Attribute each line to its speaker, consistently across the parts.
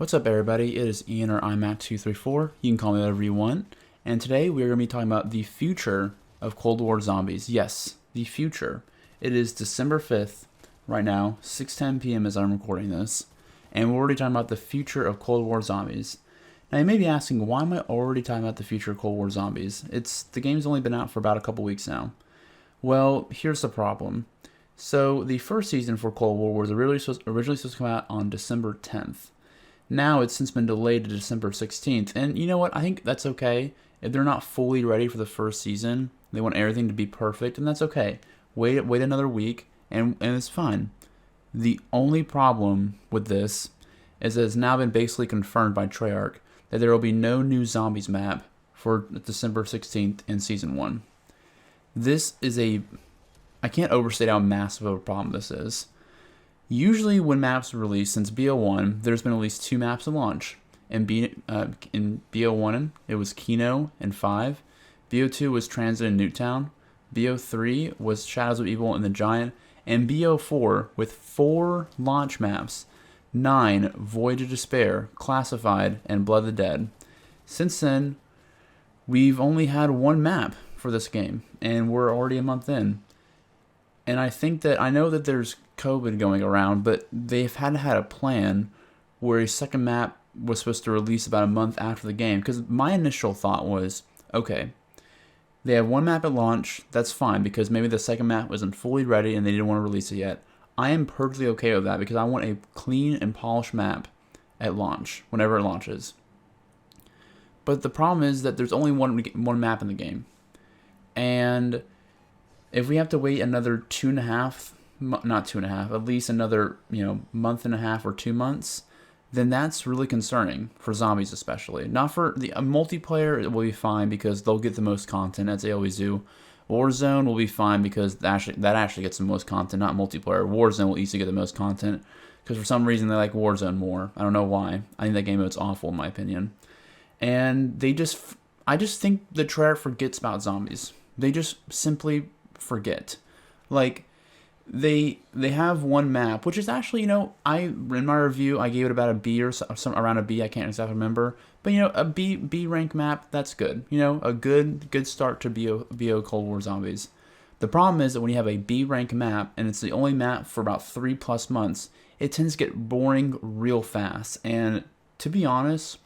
Speaker 1: What's up, everybody? It is Ian or iMac234. You can call me whatever you want. And today we're going to be talking about the future of Cold War zombies. Yes, the future. It is December 5th right now, 6:10 p.m. as I'm recording this. And we're already talking about the future of Cold War zombies. Now you may be asking, why am I already talking about the future of Cold War zombies? The game's only been out for about a couple weeks now. Well, here's the problem. So the first season for Cold War was originally supposed to come out on December 10th. Now it's since been delayed to December 16th, and you know what? I think that's okay. If they're not fully ready for the first season, they want everything to be perfect, and that's okay. Wait another week, and it's fine. The only problem with this is that it's now been basically confirmed by Treyarch that there will be no new zombies map for December 16th in Season 1. This is I can't overstate how massive of a problem this is. Usually when maps are released, since BO1, there's been at least 2 maps at launch. In BO1, it was Kino and 5. BO2 was Transit and Newtown. BO3 was Shadows of Evil and the Giant. And BO4, with 4 launch maps, 9 Void of Despair, Classified, and Blood of the Dead. Since then, we've only had 1 map for this game, and we're already a month in. And I know that there's COVID going around, but they've had a plan where a second map was supposed to release about a month after the game. Because my initial thought was, okay, they have 1 map at launch, that's fine, because maybe the second map wasn't fully ready and they didn't want to release it yet. I am perfectly okay with that because I want a clean and polished map at launch, whenever it launches. But the problem is that there's only one map in the game. And if we have to wait another 2.5, not 2.5, at least another month and a half or 2 months, then that's really concerning for zombies especially. Not for the multiplayer, it will be fine because they'll get the most content as they always do. Warzone will be fine because that actually gets the most content, not multiplayer. Warzone will easily get the most content because for some reason they like Warzone more. I don't know why. I think that game mode's awful in my opinion. And I just think the Treyarch forgets about zombies. They just simply forget. Like, they have 1 map, which is actually, in my review, I gave it about a B or some around a B. I can't exactly remember, but a B rank map, that's good. A good start to BO Cold War Zombies. The problem is that when you have a B rank map and it's the only map for about 3+ months, it tends to get boring real fast. And to be honest,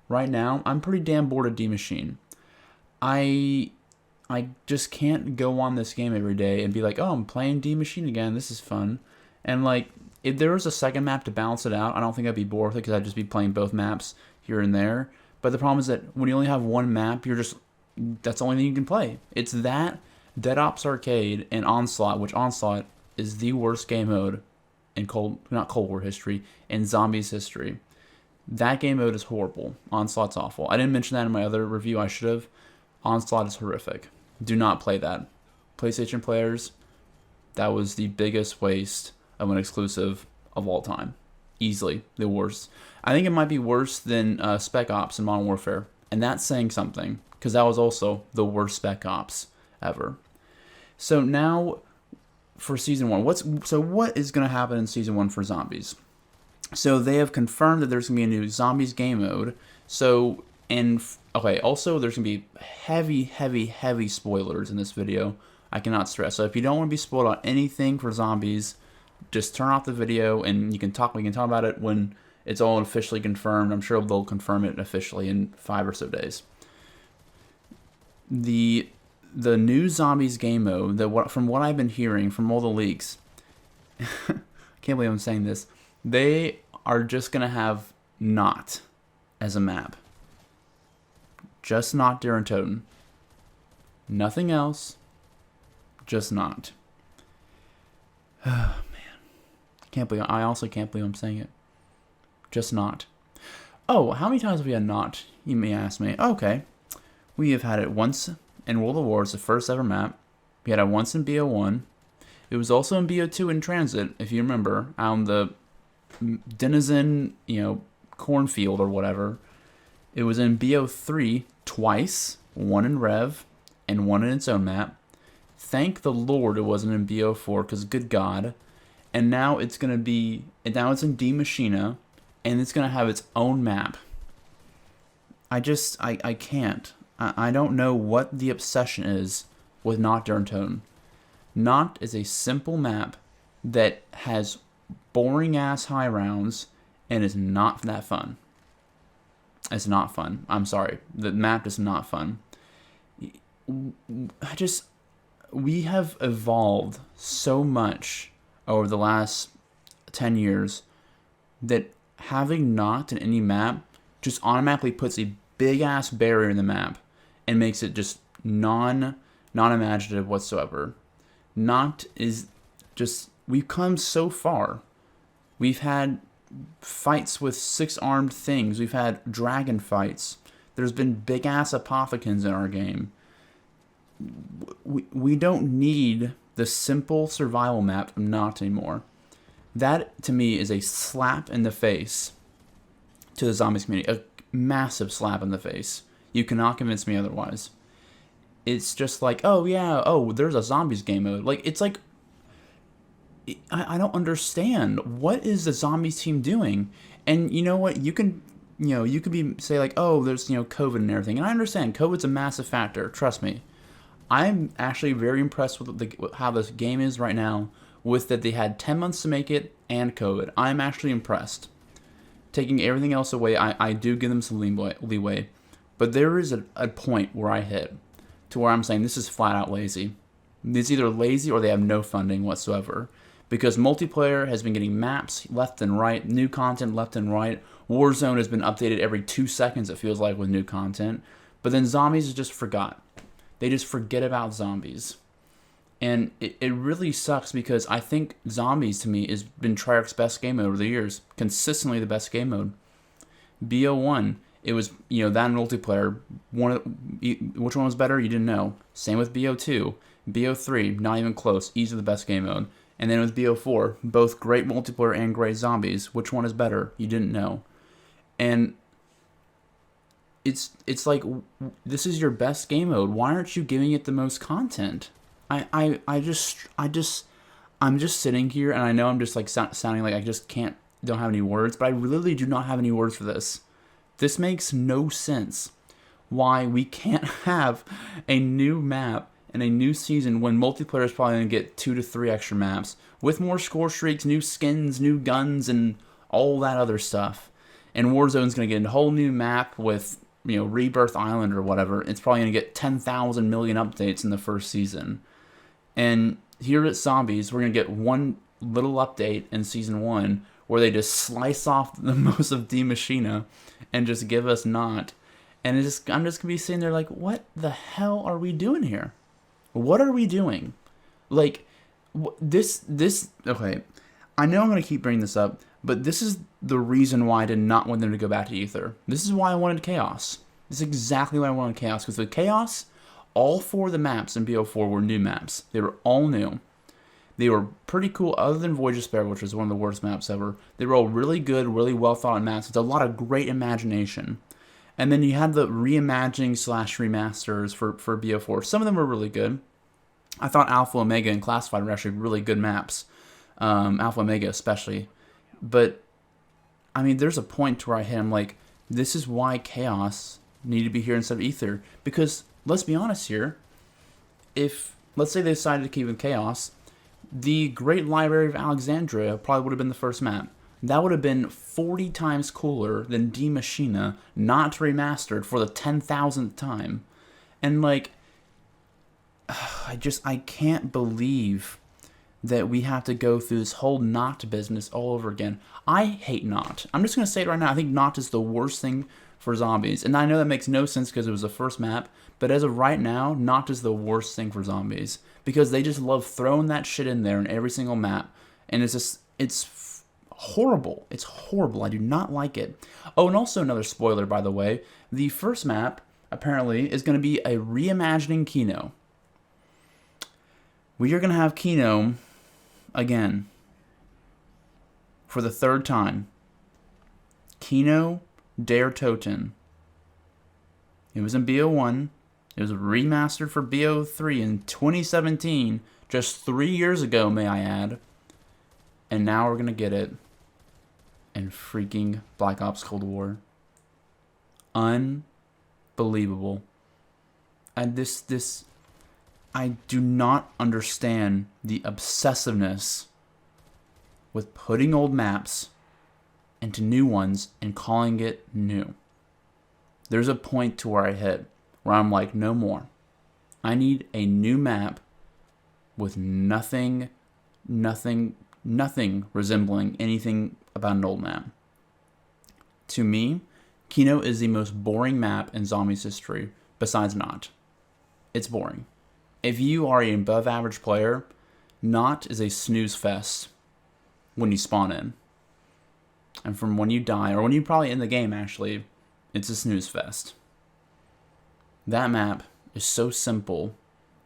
Speaker 1: right now I'm pretty damn bored of D Machine. I just can't go on this game every day and be like, oh, I'm playing D Machine again, this is fun. And if there was a second map to balance it out, I don't think I'd be bored with it because I'd just be playing both maps here and there. But the problem is that when you only have 1 map, that's the only thing you can play. It's that, Dead Ops Arcade, and Onslaught, which Onslaught is the worst game mode in not Cold War history, in Zombies history. That game mode is horrible. Onslaught's awful. I didn't mention that in my other review, I should have. Onslaught is horrific. Do not play that. PlayStation players, that was the biggest waste of an exclusive of all time. Easily the worst. I think it might be worse than Spec Ops and Modern Warfare. And that's saying something, because that was also the worst Spec Ops ever. So now, for Season 1, what is going to happen in Season 1 for zombies? So they have confirmed that there's going to be a new Zombies game mode. Also there's going to be heavy spoilers in this video. I cannot stress. So if you don't want to be spoiled on anything for zombies, just turn off the video and we can talk about it when it's all officially confirmed. I'm sure they'll confirm it officially in 5 or so days. The new Zombies game mode, from what I've been hearing from all the leaks, I can't believe I'm saying this, they are just going to have not as a map. Just not der Toten. Nothing else. Just not. Oh, man. I also can't believe I'm saying it. Just not. Oh, how many times have we had not? You may ask me. Okay. We have had it once in World of Wars, the first ever map. We had it once in BO1. It was also in BO2 in Transit, if you remember, on the Denizen, cornfield or whatever. It was in BO3 twice, 1 in Rev and 1 in its own map. Thank the Lord it wasn't in BO4, because good God. And now it's in D Machina, and it's gonna have its own map. I can't. I don't know what the obsession is with Kino der Toten. Not is a simple map that has boring ass high rounds and is not that fun. It's not fun. I'm sorry. The map is not fun. We have evolved so much over the last 10 years that having not in any map just automatically puts a big ass barrier in the map and makes it just non-imaginative whatsoever. Not is just, we've come so far. We've had fights with 6-armed things. We've had dragon fights. There's been big ass apothecans in our game. We don't need the simple survival map not anymore. That to me is a slap in the face to the zombies community. A massive slap in the face. You cannot convince me otherwise. It's just like, oh yeah, oh, there's a zombies game mode. Like, it's like, I don't understand. What is the zombies team doing? And you know what? You can be say like, oh, there's COVID and everything. And I understand COVID's a massive factor. Trust me. I'm actually very impressed with how this game is right now. With that, they had 10 months to make it and COVID. I'm actually impressed. Taking everything else away, I do give them some leeway. But there is a point where I hit to where I'm saying this is flat out lazy. It's either lazy or they have no funding whatsoever. Because multiplayer has been getting maps left and right, new content left and right. Warzone has been updated every 2 seconds, it feels like, with new content. But then zombies is just forgot. They just forget about zombies. And it really sucks because I think zombies, to me, has been Treyarch's best game mode over the years. Consistently the best game mode. BO1, it was, that multiplayer. Which one was better? You didn't know. Same with BO2. BO3, not even close. Easily the best game mode. And then with BO4, both great multiplayer and great zombies. Which one is better? You didn't know. And it's like, this is your best game mode. Why aren't you giving it the most content? I'm just sitting here, and I know I'm just like sounding like I just don't have any words, but I really do not have any words for this. This makes no sense. Why we can't have a new map and a new season when multiplayer is probably going to get 2 to 3 extra maps with more score streaks, new skins, new guns, and all that other stuff. And Warzone's going to get a whole new map with, Rebirth Island or whatever. It's probably going to get 10,000 million updates in the first season. And here at Zombies, we're going to get one little update in Season 1 where they just slice off the most of D Machina and just give us not. And I'm just going to be sitting there like, what the hell are we doing here? What are we doing? Like, this, okay, I know I'm going to keep bringing this up, but this is the reason why I did not want them to go back to Ether. This is why I wanted Chaos. This is exactly why I wanted Chaos, because with Chaos, all 4 of the maps in BO4 were new maps. They were all new. They were pretty cool, other than Voyage of Despair, which was one of the worst maps ever. They were all really good, really well thought out maps with a lot of great imagination. And then you had the reimagining / remasters for BO4. Some of them were really good. I thought Alpha, Omega, and Classified were actually really good maps. Alpha, Omega especially. But, I mean, there's a point to where I hit, I'm like, this is why Chaos needed to be here instead of Ether. Because, let's be honest here, if, let's say they decided to keep with Chaos, the Great Library of Alexandria probably would have been the first map. That would have been 40 times cooler than D Machina, not remastered for the 10,000th time. And, like, I can't believe that we have to go through this whole Not business all over again. I hate Not. I'm just going to say it right now. I think Not is the worst thing for zombies. And I know that makes no sense because it was the first map. But as of right now, Not is the worst thing for zombies. Because they just love throwing that shit in there in every single map. And it's horrible. It's horrible. I do not like it. Oh, and also another spoiler, by the way. The first map, apparently, is going to be a reimagining Kino. We are going to have Kino again for the 3rd time. Kino der Toten. It was in BO1. It was remastered for BO3 in 2017, just 3 years ago, may I add. And now we're going to get it and freaking Black Ops Cold War. Unbelievable. And I do not understand the obsessiveness with putting old maps into new ones and calling it new. There's a point to where I hit where I'm like, no more. I need a new map with nothing resembling anything about an old map. To me, Kino is the most boring map in Zombies history, besides Not. It's boring. If you are an above average player, Not is a snooze fest when you spawn in. And from when you die, or when you probably end the game actually, it's a snooze fest. That map is so simple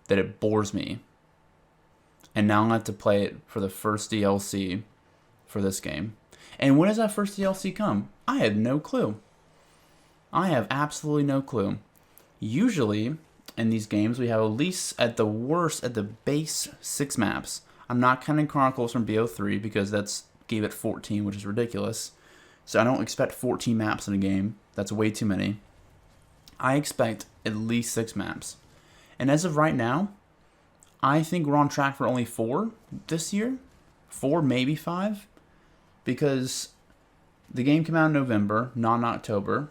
Speaker 1: that it bores me. And now I'm going to have to play it for the first DLC for this game. And when does that first DLC come? I have no clue. I have absolutely no clue. Usually, in these games, we have at least, at the worst, at the base, 6 maps. I'm not counting Chronicles from BO3 because that's gave it 14, which is ridiculous. So I don't expect 14 maps in a game. That's way too many. I expect at least 6 maps. And as of right now, I think we're on track for only 4 this year. 4, maybe 5. Because the game came out in November, not in October.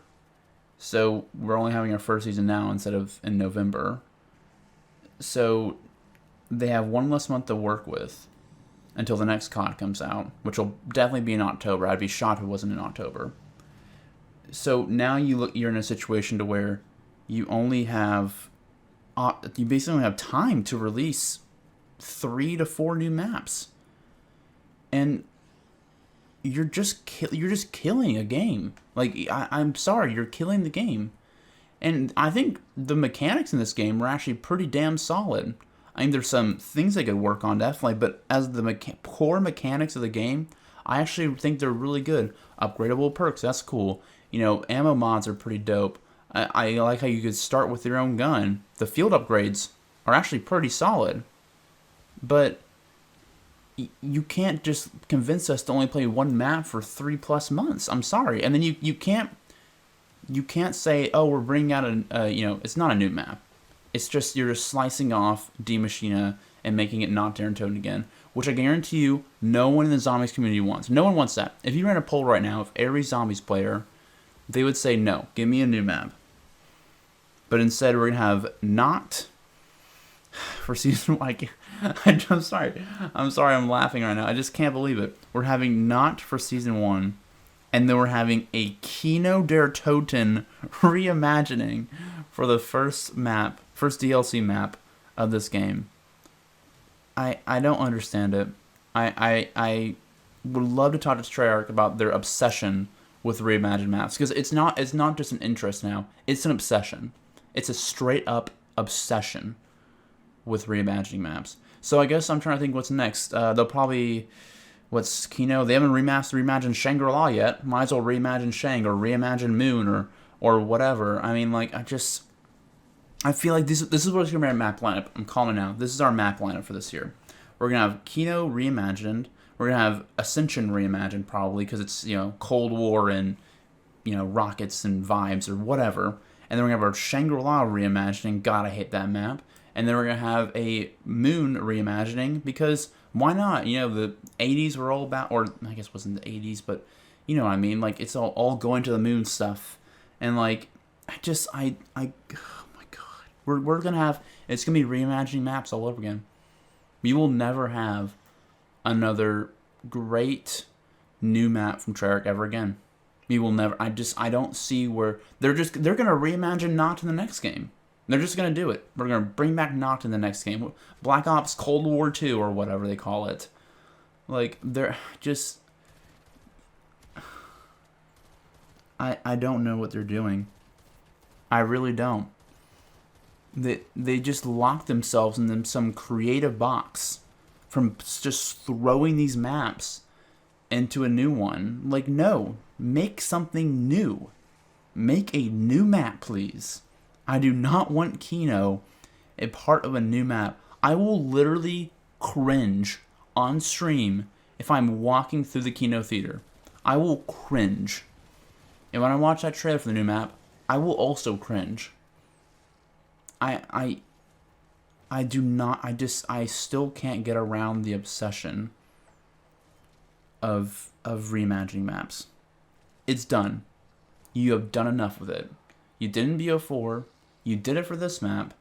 Speaker 1: So we're only having our first season now instead of in November. So they have 1 less month to work with until the next COD comes out, which will definitely be in October. I'd be shocked if it wasn't in October. So now you're in a situation to where you only have, you basically only have time to release 3 to 4 new maps, and you're just killing a game. Like I'm sorry, you're killing the game. And I think the mechanics in this game are actually pretty damn solid. I mean, there's some things they could work on, definitely, but as the core mechanics of the game, I actually think they're really good. Upgradable perks, that's cool. You know, ammo mods are pretty dope. I like how you could start with your own gun. The field upgrades are actually pretty solid. But you can't just convince us to only play 1 map for 3+ months. I'm sorry. And then you can't say, oh, we're bringing out it's not a new map. It's just you're just slicing off D Machina and making it not Darren Toten again, which I guarantee you no one in the Zombies community wants. No one wants that. If you ran a poll right now of every Zombies player, they would say, no, give me a new map. But instead, we're going to have Not for season 1. I'm sorry. I'm laughing right now. I just can't believe it. We're having Not for season 1. And then we're having a Kino der Toten reimagining for the first DLC map of this game. I don't understand it. I would love to talk to Treyarch about their obsession with reimagined maps, because it's not just an interest now. It's an obsession. It's a straight up obsession with reimagining maps. So I guess I'm trying to think what's next. They'll probably... What's Kino? They haven't reimagined Shangri-La yet. Might as well reimagine Shang or reimagine Moon or whatever. I mean, like, I feel like this is what it's going to be our map lineup. I'm calling it now. This is our map lineup for this year. We're going to have Kino reimagined. We're going to have Ascension reimagined probably because it's, Cold War and, rockets and vibes or whatever. And then we're going to have our Shangri-La reimagining. God, I hate that map. And then we're going to have a Moon reimagining because why not? The 80s were all about, or I guess it wasn't the 80s, but you know what I mean? Like, it's all going to the moon stuff. And, like, oh my God. We're going to have, it's going to be reimagining maps all over again. We will never have another great new map from Treyarch ever again. We will never, I don't see where, they're going to reimagine Not in the next game. They're just going to do it. We're going to bring back Not in the next game. Black Ops Cold War 2 or whatever they call it. Like, they're just... I don't know what they're doing. I really don't. They just lock themselves in some creative box from just throwing these maps into a new one. Like, no. Make something new. Make a new map, please. I do not want Kino a part of a new map. I will literally cringe on stream if I'm walking through the Kino theater. I will cringe. And when I watch that trailer for the new map, I will also cringe. I do not, I still can't get around the obsession of reimagining maps. It's done. You have done enough with it. You did in BO4, you did it for this map,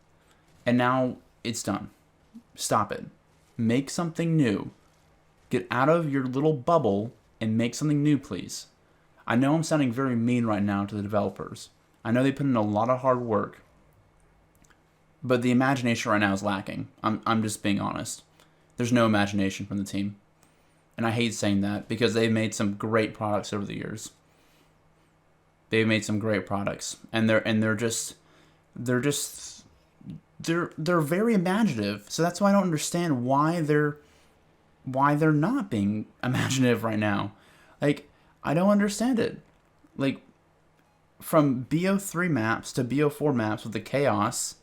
Speaker 1: and now it's done. Stop it. Make something new. Get out of your little bubble and make something new, please. I know I'm sounding very mean right now to the developers. I know they put in a lot of hard work, but the imagination right now is lacking. I'm just being honest. There's no imagination from the team. And I hate saying that because they've made some great products over the years. They've made some great products, and they're very imaginative. So that's why I don't understand why they're not being imaginative right now. Like, I don't understand it. Like, from BO3 maps to BO4 maps with the chaos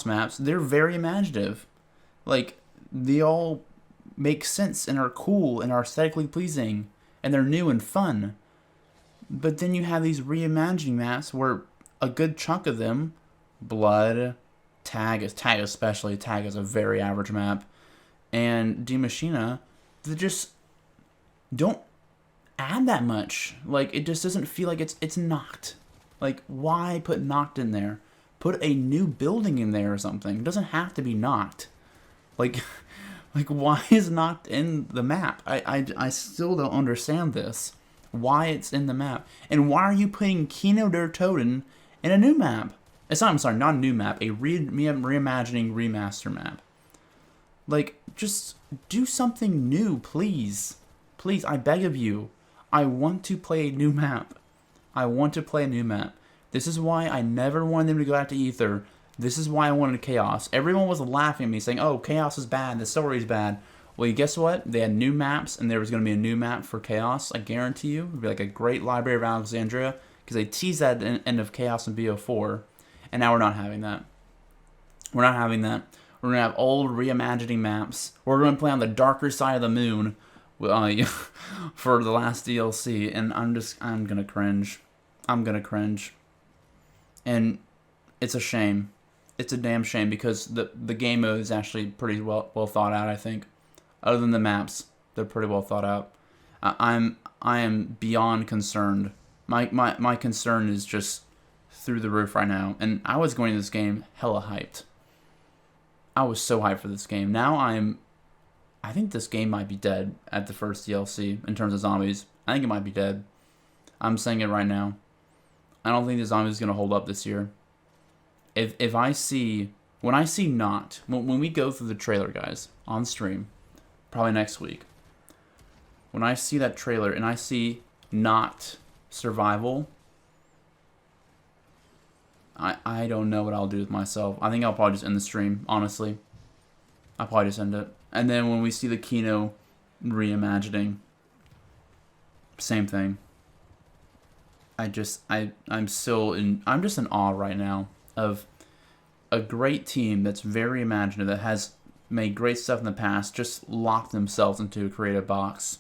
Speaker 1: maps, they're very imaginative. Like, they all make sense and are cool and are aesthetically pleasing, and they're new and fun. But then you have these reimagining maps where a good chunk of them, Blood, Tag especially, Tag is a very average map, and Die Maschine, they just don't add that much. Like, it just doesn't feel like it's Nacht. Like, why put Nacht in there? Put a new building in there or something. It doesn't have to be Nacht. Like, why is Nacht in the map? I still don't understand this. Why it's in the map. And why are you putting Kino der Toten in a new map? I'm sorry, not a new map. A reimagining remaster map. Like, just do something new, please. Please, I beg of you. I want to play a new map. I want to play a new map. This is why I never wanted them to go out to Ether. This is why I wanted Chaos. Everyone was laughing at me, saying, oh, Chaos is bad, the story is bad. Well, guess what? They had new maps, and there was going to be a new map for Chaos. I guarantee you. It would be like a great Library of Alexandria, because they teased that at the end of Chaos in BO4, and now we're not having that. We're not having that. We're going to have old reimagining maps. We're going to play on the darker side of the moon for the last DLC, and I'm going to cringe. I'm going to cringe. And it's a shame. It's a damn shame, because the game mode is actually pretty well thought out, I think. Other than the maps, they're pretty well thought out. I am beyond concerned. My concern is just through the roof right now. And I was going to this game hella hyped. I was so hyped for this game. Now I think this game might be dead at the first DLC in terms of zombies. I think it might be dead. I'm saying it right now. I don't think the zombies is going to hold up this year. When I see Not, when we go through the trailer, guys, on stream, probably next week, when I see that trailer and I see Not survival, I don't know what I'll do with myself. I think I'll probably just end the stream, honestly. I'll probably just end it. And then when we see the Kino reimagining, same thing. I'm just in awe right now of a great team that's very imaginative, that has made great stuff in the past, just locked themselves into a creative box.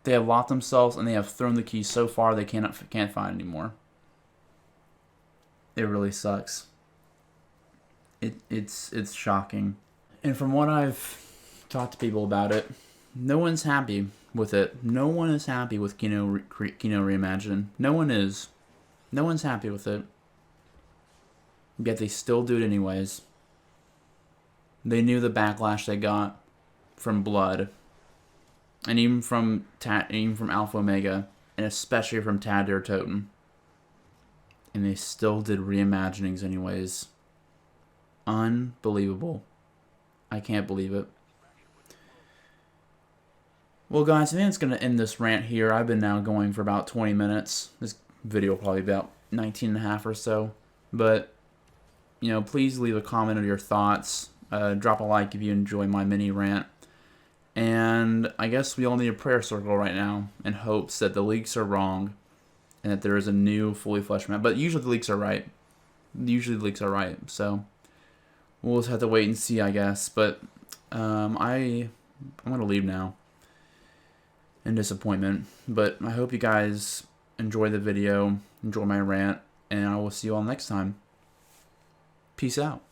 Speaker 1: They have locked themselves, and they have thrown the key so far they can't find anymore. It really sucks. It's shocking. And from what I've talked to people about it, no one's happy with it. No one is happy with Kino Reimagined. No one is. No one's happy with it. Yet they still do it anyways. They knew the backlash they got from Blood, and even from Alpha Omega, and especially from Kino der Toten. And they still did reimaginings anyways. Unbelievable. I can't believe it. Well, guys, I think it's going to end this rant here. I've been now going for about 20 minutes. This video will probably be about 19 and a half or so. But, please leave a comment of your thoughts. Drop a like if you enjoy my mini rant. And I guess we all need a prayer circle right now in hopes that the leaks are wrong and that there is a new fully fleshed map. But usually the leaks are right. So we'll just have to wait and see, I guess. But I'm going to leave now. and disappointment. But I hope you guys enjoy the video, enjoy my rant, and I will see you all next time. Peace out.